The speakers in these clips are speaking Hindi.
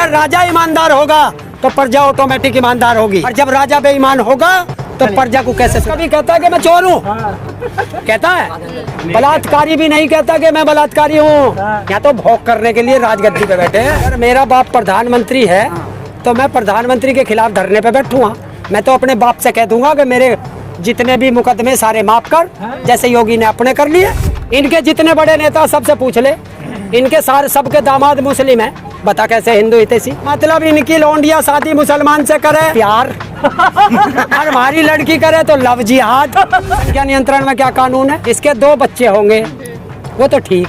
अगर राजा ईमानदार होगा तो प्रजा ऑटोमेटिक ईमानदार होगी, और जब राजा बेईमान होगा तो प्रजा को कैसे। कभी कहता है कि मैं चोर हूँ, कहता है। बलात्कारी भी नहीं कहता कि मैं बलात्कारी हूँ। यहाँ तो भोग करने के लिए राजगद्दी पे बैठे हैं। अगर मेरा बाप प्रधानमंत्री है तो मैं प्रधानमंत्री के खिलाफ धरने पे बैठूंगा। मैं तो अपने बाप से कह दूंगा कि मेरे जितने भी मुकदमे सारे माफ कर, जैसे योगी ने अपने कर लिए। इनके जितने बड़े नेता सबसे पूछ ले, इनके सारे सबके दामाद मुस्लिम है, बता कैसे हिंदू हितैषी। मतलब इनकी लौंडिया शादी मुसलमान से करे प्यार और हमारी लड़की करे तो लव जिहाद। क्या नियंत्रण में क्या कानून है? जिसके 2 बच्चे होंगे वो तो ठीक,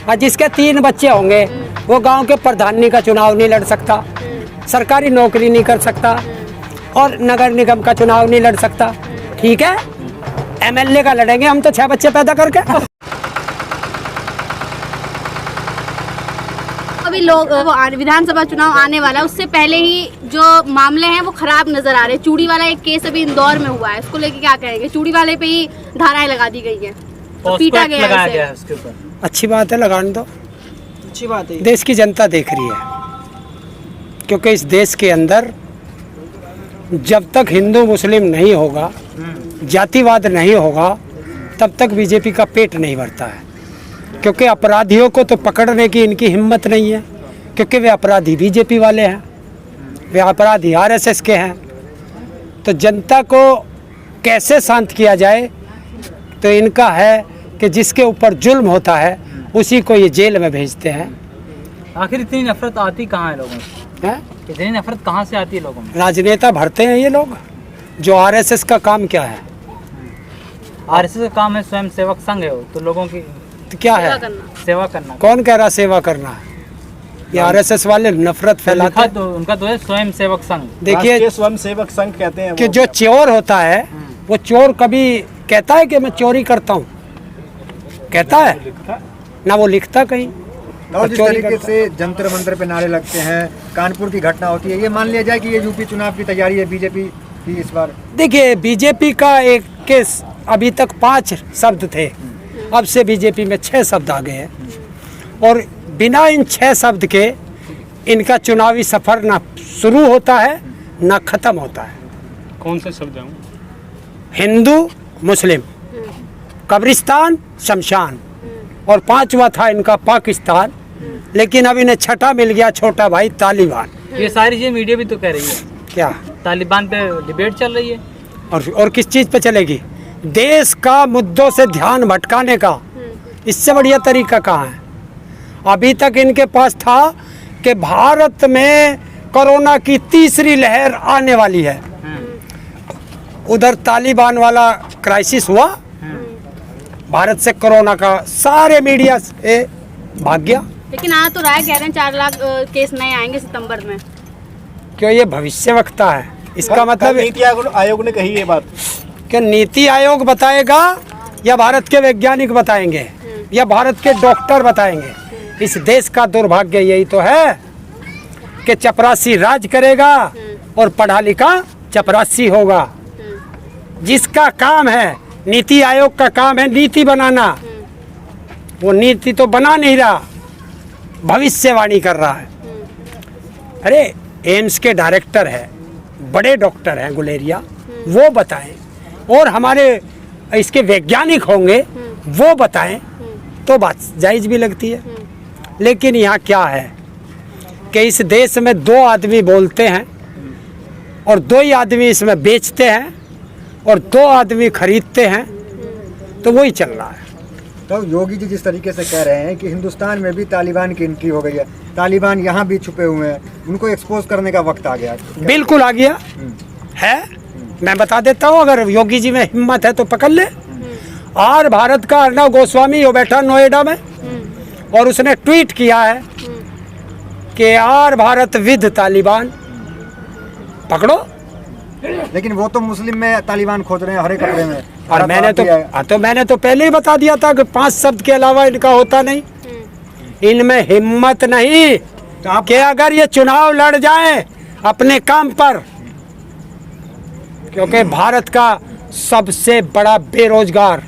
और जिसके 3 बच्चे होंगे वो गांव के प्रधानी का चुनाव नहीं लड़ सकता, सरकारी नौकरी नहीं कर सकता, और नगर निगम का चुनाव नहीं लड़ सकता। ठीक है, एमएलए का लड़ेंगे हम तो 6 बच्चे पैदा करके। अभी लोग विधानसभा चुनाव आने वाला है, उससे पहले ही जो मामले हैं वो खराब नजर आ रहे हैं। चूड़ी वाला एक केस अभी इंदौर में हुआ है, उसको लेके क्या कहेंगे? चूड़ी वाले पे ही धाराएं लगा दी गई है, तो पीटा गया है उसके ऊपर। अच्छी बात है, लगाने दो, अच्छी बात है। देश की जनता देख रही है, क्योंकि इस देश के अंदर जब तक हिंदू मुस्लिम नहीं होगा, जातिवाद नहीं होगा, तब तक बीजेपी का पेट नहीं भरता है। क्योंकि अपराधियों को तो पकड़ने की इनकी हिम्मत नहीं है, क्योंकि वे अपराधी बीजेपी वाले हैं, वे अपराधी आरएसएस के हैं। तो जनता को कैसे शांत किया जाए, तो इनका है कि जिसके ऊपर जुल्म होता है उसी को ये जेल में भेजते हैं। आखिर इतनी नफरत आती कहाँ है लोगों से? इतनी नफरत कहाँ से आती है लोगों में? राजनेता भरते हैं ये लोग। जो आरएसएस का काम क्या है? आरएसएस का काम है स्वयं सेवक संघ है, तो लोगों की तो क्या है? सेवा करना। कौन कह रहा सेवा करना है? ये आरएसएस वाले नफरत फैलाते हैं। तो उनका तो है स्वयं सेवक संघ। देखिए, स्वयं सेवक संघ कहते हैं कि जो चोर होता है वो चोर कभी कहता है कि मैं चोरी करता हूँ? कहता है ना, वो लिखता कहीं। और जिस तरीके से जंतर मंतर पे नारे लगते हैं, कानपुर की घटना होती है, ये मान लिया जाए कि ये यूपी चुनाव की तैयारी है बीजेपी की इस बार। देखिए, बीजेपी का एक केस अभी तक 5 शब्द थे, अब से बीजेपी में 6 शब्द आ गए हैं, और बिना इन 6 शब्द के इनका चुनावी सफर ना शुरू होता है ना खत्म होता है। कौन से शब्द हैं? हिंदू मुस्लिम, कब्रिस्तान शमशान, और 5वां था इनका पाकिस्तान, लेकिन अब इन्हें 6ठा मिल गया, छोटा भाई तालिबान। ये सारी चीजें मीडिया भी तो कह रही है। क्या तालिबान पे डिबेट चल रही है, और किस चीज़ पे चलेगी? देश का मुद्दों से ध्यान भटकाने का इससे बढ़िया तरीका कहाँ है? अभी तक इनके पास था कि भारत में कोरोना की 3री लहर आने वाली है, उधर तालिबान वाला क्राइसिस हुआ, भारत से कोरोना का सारे मीडिया से भाग गया। लेकिन आ तो रहा है, कह रहे हैं 4 लाख केस नए आएंगे सितंबर में। क्यों? ये भविष्यवक्ता है। इसका मतलब नीति आयोग ने कही ये बात कि नीति आयोग बताएगा या भारत के वैज्ञानिक बताएंगे या भारत के डॉक्टर बताएंगे? इस देश का दुर्भाग्य यही तो है कि चपरासी राज करेगा और पढ़ा लिखा चपरासी होगा। जिसका काम है, नीति आयोग का काम है नीति बनाना, वो नीति तो बना नहीं रहा, भविष्यवाणी कर रहा है। अरे एम्स के डायरेक्टर है, बड़े डॉक्टर हैं गुलेरिया, वो बताएं, और हमारे इसके वैज्ञानिक होंगे वो बताएं, तो बात जायज़ भी लगती है। लेकिन यहाँ क्या है कि इस देश में 2 आदमी बोलते हैं और 2 ही आदमी इसमें बेचते हैं और 2 आदमी खरीदते हैं, तो वही चल रहा है। तो योगी जी जिस तरीके से कह रहे हैं कि हिंदुस्तान में भी तालिबान की एंट्री हो गई है, तालिबान यहाँ भी छुपे हुए हैं, उनको एक्सपोज करने का वक्त आ गया। बिल्कुल आ गया है, मैं बता देता हूँ, अगर योगी जी में हिम्मत है तो पकड़ ले। और भारत का अर्णव गोस्वामी वो बैठा नोएडा में, और उसने ट्वीट किया है कि आर भारत विद तालिबान, पकड़ो। लेकिन वो तो मुस्लिम में तालिबान खोज रहे हैं, हरे कपड़े में। और मैंने तो पहले ही बता दिया था कि 5 शब्द के अलावा इनका होता नहीं, इनमें हिम्मत नहीं कि अगर ये चुनाव लड़ जाए अपने काम पर, क्योंकि भारत का सबसे बड़ा बेरोजगार,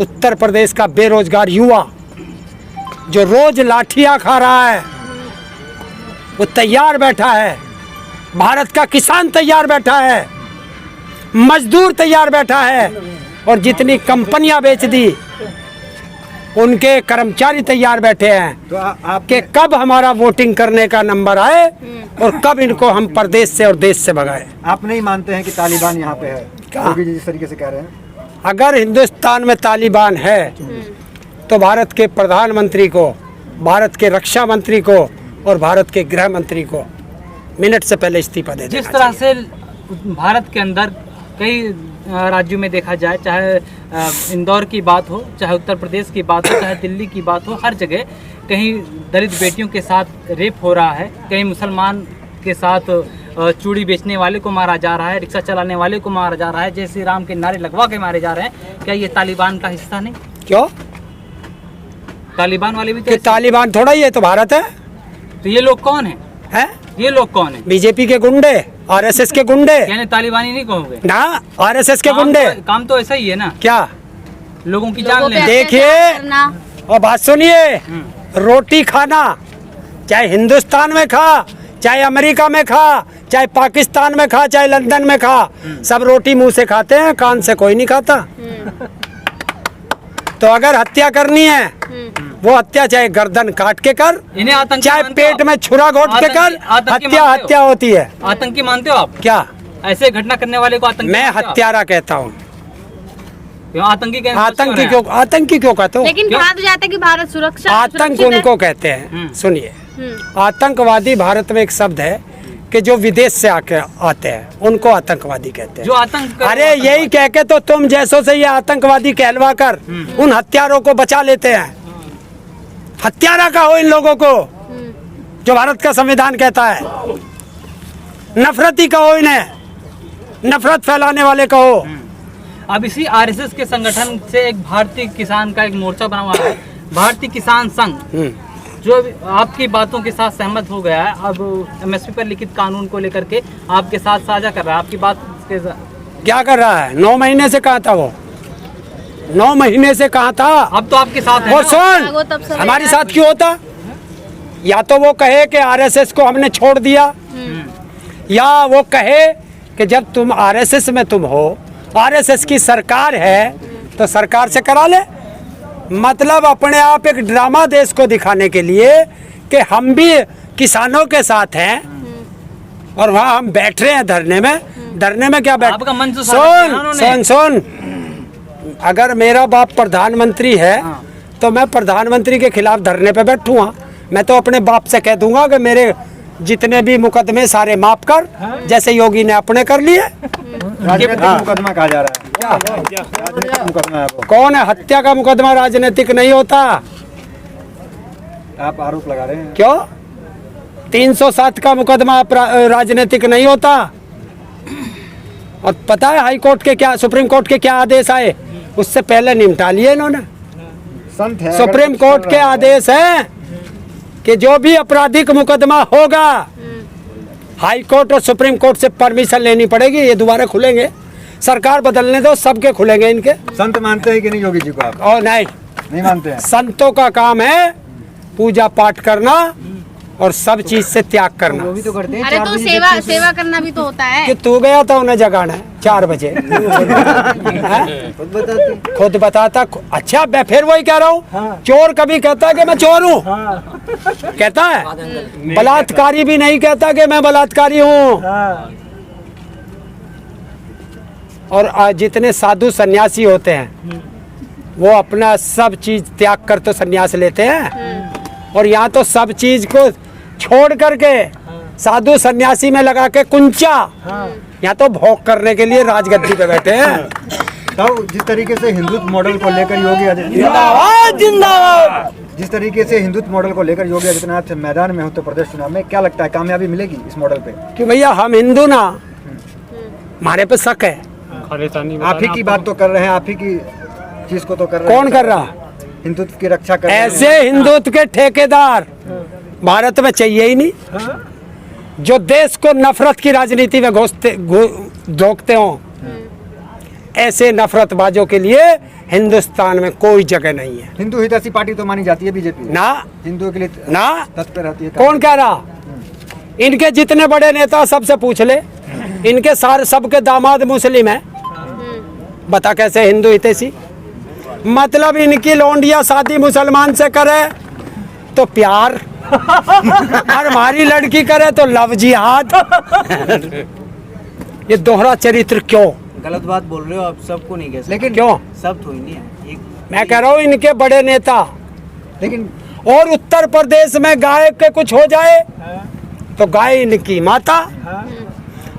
उत्तर प्रदेश का बेरोजगार युवा जो रोज लाठियां खा रहा है, वो तैयार बैठा है, भारत का किसान तैयार बैठा है, मजदूर तैयार बैठा है, और जितनी कंपनियां बेच दी उनके कर्मचारी तैयार बैठे हैं तो आप कि कब हमारा वोटिंग करने का नंबर आए और कब इनको हम प्रदेश से और देश से भगाए। आप नहीं मानते हैं कि तालिबान यहाँ पे है? कहाँ? योगी जी जिस तरीके से कह रहे हैं। अगर हिंदुस्तान में तालिबान है तो भारत के प्रधानमंत्री को, भारत के रक्षा मंत्री को और भारत के गृह मंत्री को मिनट से पहले इस्तीफा दे देना जिस तरह चाहिए। से भारत के अंदर कई राज्यों में देखा जाए, चाहे इंदौर की बात हो, चाहे उत्तर प्रदेश की बात हो, चाहे दिल्ली की बात हो, हर जगह कहीं दलित बेटियों के साथ रेप हो रहा है, कहीं मुसलमान के साथ चूड़ी बेचने वाले को मारा जा रहा है, रिक्शा चलाने वाले को मारा जा रहा है, जय श्री राम के नारे लगवा के मारे जा रहे हैं। क्या ये तालिबान का हिस्सा नहीं? क्यों? तालिबान वाले भी तो कि ऐसे- तालिबान थोड़ा ही है, तो भारत है। तो ये लोग कौन है? हैं? ये लोग कौन है? बीजेपी के गुंडे, आरएसएस के गुंडे यानी तालिबानी नहीं कहोगे? ना, आरएसएस के गुंडे। काम तो ऐसा ही है ना, क्या? लोगों की जान लोगों पे लेना। देखिए, अत्याचार करना। और बात सुनिए, रोटी खाना, चाहे हिंदुस्तान में खा, चाहे अमेरिका में खा, चाहे पाकिस्तान में खा, चाहे लंदन में खा, सब रोटी मुंह से खाते हैं, कान से कोई नहीं खाता। तो अगर हत्या करनी है, वो हत्या चाहे गर्दन काट के कर, इन्हें आतंकी चाहे मानते हो पेट आप? में छुरा घोट के कर, आतंकी हत्या मानते हो? हत्या होती है। आतंकी मानते हो आप? क्या? ऐसे घटना करने वाले को आतंकी मैं मानते हो आप? हत्यारा कहता हूँ। क्यों आतंकी कहते हो? आतंकी क्यों कहते हो? लेकिन क्यों? कहा तो जाता है कि भारत सुरक्षा आतंक सुरक्षित है। उनको कहते हैं। सुनिए, हम्म। आतंकवादी भारत में एक शब्द है कि जो विदेश से आके आते हैं उनको आतंकवादी कहते हैं। जो आतंक कर- अरे यही कह के तो तुम जैसों से ये आतंकवादी कहलवा कर उन हत्यारों को बचा लेते हैं। हत्यारा का हो इन लोगों को, जो भारत का संविधान कहता है। नफरती का हो इन्हें, नफरत फैलाने वाले का हो। अब इसी आरएसएस के संगठन से एक भारतीय किसान का एक मोर्चा बना हुआ है, भारतीय किसान संघ, जो आपकी बातों के साथ सहमत हो गया है। अब एमएसपी पर लिखित कानून को लेकर के आपके साथ साझा कर रहा है, आपकी बात के क्या कर रहा है? 9 महीने से कहाँ था वो? 9 महीने से कहाँ था? अब तो आपके साथ है और ना? वो तब सुन, समय हमारे था। साथ क्यों होता? या तो वो कहे कि आरएसएस को हमने छोड़ दिया, या वो कहे कि जब तुम आरएसएस में तुम हो, आरएसएस की सरकार है, तो सरकार से करा ले। मतलब अपने आप एक ड्रामा देश को दिखाने के लिए कि हम भी किसानों के साथ हैं और वहाँ हम बैठ रहे हैं धरने में। धरने में क्या बैठ? आपका मंच तो सारा किया सुन उन्होंने। सुन सुन, अगर मेरा बाप प्रधानमंत्री है तो मैं प्रधानमंत्री के खिलाफ धरने पे बैठूंगा। मैं तो अपने बाप से कह दूंगा कि मेरे जितने भी मुकदमे सारे माफ कर, जैसे योगी ने अपने कर लिए। राजनीतिक मुकदमा कहा जा रहा है। राजनीतिक मुकदमा है वो। कौन है? हत्या का मुकदमा राजनीतिक नहीं होता। आप आरोप लगा रहे हैं। क्यों? 307 का मुकदमा राजनीतिक नहीं होता। और पता है हाई कोर्ट के क्या, सुप्रीम कोर्ट के क्या आदेश आए? उससे पहले निपटा लिए इन्होंने। संत है, सुप्रीम अगर कोर्ट कुछ के कर रहा है। आदेश हैं कि जो भी आपराधिक मुकदमा होगा, हाई कोर्ट और सुप्रीम कोर्ट से परमिशन लेनी पड़ेगी। ये दोबारा खुलेंगे, सरकार बदलने दो, सबके खुलेंगे इनके। संत मानते हैं कि नहीं योगी जी को आप? और नहीं, नहीं मानते हैं। संतों का काम है पूजा पाठ करना और सब चीज से त्याग करना। भी तो करते हैं। अरे तो सेवा करना भी तो होता है। कि तू गया था उन्हें जगाना 4 बजे हैं? खुद बताता। अच्छा, मैं फिर वही कह रहा हूँ, चोर कभी कहता है कि मैं चोर हूँ? कहता है? बलात्कारी भी नहीं कहता कि मैं बलात्कारी हूँ। और जितने साधु सन्यासी होते हैं वो अपना सब चीज त्याग कर तो सन्यास लेते हैं, और यहाँ तो सब चीज को छोड़ करके साधु सन्यासी में लगा के कुंचा, यहाँ तो भोग करने के लिए राजगद्दी पे बैठे हैं। तो जिस तरीके से हिंदुत्व मॉडल को लेकर योगी आदित्यनाथ, जिंदाबाद जिंदाबाद। जिस तरीके से हिंदुत्व मॉडल को लेकर योगी आदित्यनाथ मैदान में उत्तर प्रदेश चुनाव में, क्या लगता है कामयाबी मिलेगी इस मॉडल पे? कि भैया हम हिंदू ना, हमारे पे शक है। आप ही की बात तो कर रहे हैं, आप ही की चीज को तो कर रहे हैं। कौन कर रहा? हिंदुत्व की रक्षा कर रहे हैं। ऐसे हिंदुत्व के ठेकेदार भारत में चाहिए ही नहीं, जो देश को नफरत की राजनीति में झोंकते हो। ऐसे नफरतबाजों के लिए हिंदुस्तान में कोई जगह नहीं है। हिंदू हितैषी पार्टी तो मानी जाती है बीजेपी ना हिंदुओं के लिए ना, तत्पर रहती है। कौन कह रहा? इनके जितने बड़े नेता सबसे पूछ ले, इनके सारे सबके दामाद मुस्लिम हैं। बता कैसे हिंदू हितैषी? मतलब इनकी लौंडिया शादी मुसलमान से करे तो प्यार, और हमारी लड़की करे तो लव जिहाद। ये दोहरा चरित्र क्यों? गलत बात बोल रहे हो आप, सबको नहीं कह सकते। लेकिन क्यों? सब थोड़ी नहीं है एक। मैं कह रहा हूँ इनके बड़े नेता, लेकिन और उत्तर प्रदेश में गाय के कुछ हो जाए तो गाय इनकी माता,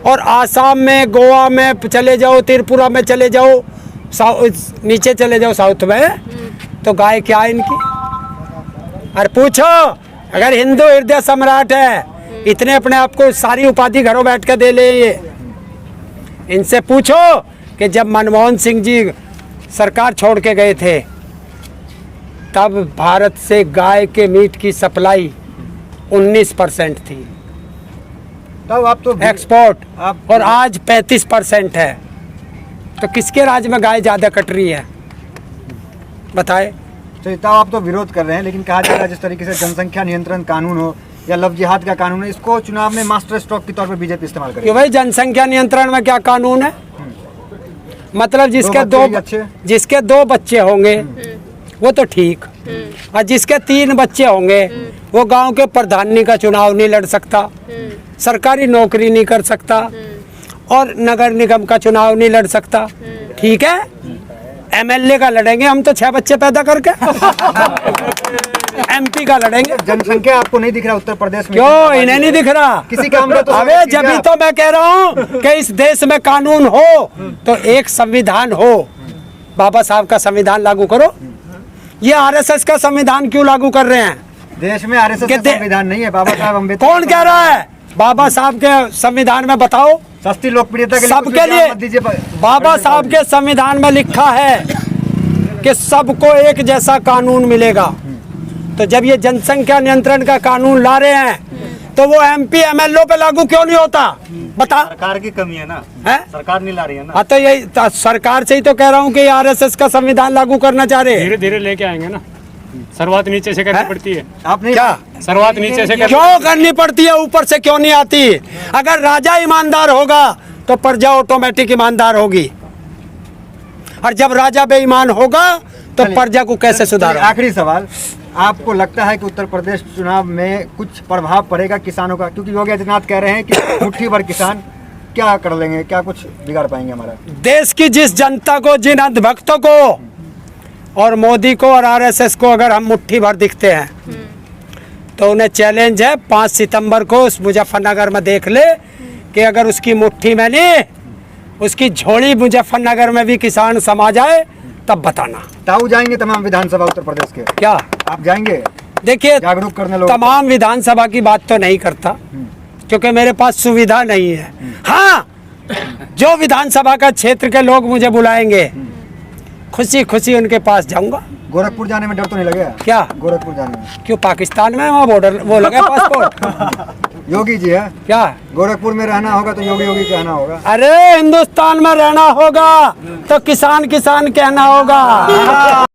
और आसाम में, गोवा में चले जाओ, त्रिपुरा में चले जाओ, नीचे चले जाओ साउथ में, तो गाय क्या है इनकी? और पूछो, अगर हिंदू हृदय सम्राट है, इतने अपने आप को सारी उपाधि घरों बैठ के दे ले, ये इनसे पूछो कि जब मनमोहन सिंह जी सरकार छोड़ के गए थे तब भारत से गाय के मीट की सप्लाई 19% थी तब आप तो एक्सपोर्ट, आप और आज 35% है। तो किसके राज्य में गाय ज़्यादा कट रही है बताए? तो तब आप तो विरोध कर रहे हैं, लेकिन कहा जा रहा है जिस तरीके से जनसंख्या नियंत्रण कानून हो या लव जिहाद का कानून है, इसको चुनाव में मास्टर स्ट्रोक के तौर पर बीजेपी इस्तेमाल करेगी। क्यों भाई? जनसंख्या नियंत्रण में क्या कानून है? मतलब जिसके दो बच्चे होंगे वो तो ठीक, और जिसके 3 बच्चे होंगे वो गांव के प्रधानी का चुनाव नहीं लड़ सकता, सरकारी नौकरी नहीं कर सकता, और नगर निगम का चुनाव नहीं लड़ सकता। ठीक है, एमएलए का लड़ेंगे हम तो 6 बच्चे पैदा करके। एमपी का लड़ेंगे। जनसंख्या आपको नहीं दिख रहा उत्तर प्रदेश में? क्यों इन्हें नहीं दिख रहा? किसी काम का तो अबे जब तो मैं कह रहा हूँ कि इस देश में कानून हो तो एक संविधान हो, बाबा साहब का संविधान लागू करो। ये आरएसएस का संविधान क्यों लागू कर रहे हैं? देश में आरएसएस का संविधान नहीं है, बाबा साहब अम्बेडकर। कौन कह रहा है? बाबा साहब के संविधान में बताओ। सस्ती लोकप्रियता के सबके लिए बाबा साहब के संविधान में लिखा है कि सबको एक जैसा कानून मिलेगा। तो जब ये जनसंख्या नियंत्रण का कानून ला रहे हैं तो वो एमपी एमएलए पे लागू क्यों नहीं होता? बता। सरकार की कमी है ना, है? सरकार नहीं ला रही है ना। हाँ, तो यही तो सरकार से ही तो कह रहा हूँ कि आरएसएस का संविधान लागू करना चाह रहे हैं। धीरे धीरे लेके आएंगे ना, शुरुआत नीचे से करनी पड़ती है। आपने क्या शुरुआत नीचे से क्यों करनी पड़ती है? ऊपर से क्यों नहीं आती? अगर राजा ईमानदार होगा तो प्रजा ऑटोमेटिक ईमानदार होगी, और जब राजा बेईमान होगा तो प्रजा को कैसे सुधार? आखिरी सवाल, आपको लगता है कि उत्तर प्रदेश चुनाव में कुछ प्रभाव पड़ेगा किसानों का? क्योंकि योगी आदित्यनाथ कह रहे हैं कि मुट्ठी भर किसान क्या कर लेंगे, क्या कुछ बिगाड़ पाएंगे हमारा देश की? जिस जनता को, जिन अंधभक्तों को और मोदी को और आरएसएस को अगर हम मुट्ठी भर दिखते हैं तो उन्हें चैलेंज है 5 सितंबर को उस मुजफ्फरनगर में देख ले कि अगर उसकी मुट्ठी में नहीं, उसकी झोली मुजफ्फरनगर में भी किसान समा जाए तब बताना। ताऊ जाएंगे तमाम विधानसभा उत्तर प्रदेश के? क्या आप जाएंगे? देखिए, जागरूक करने लोग तमाम विधानसभा की बात तो नहीं करता क्योंकि मेरे पास सुविधा नहीं है। हाँ, जो विधानसभा का क्षेत्र के लोग मुझे बुलाएंगे खुशी खुशी उनके पास जाऊंगा। गोरखपुर जाने में डर तो नहीं लगेगा? क्या गोरखपुर जाने में? क्यों? पाकिस्तान में वहाँ बॉर्डर वो लगा पासपोर्ट। योगी जी है क्या? गोरखपुर में रहना होगा तो योगी योगी कहना होगा। अरे हिंदुस्तान में रहना होगा तो किसान किसान कहना होगा।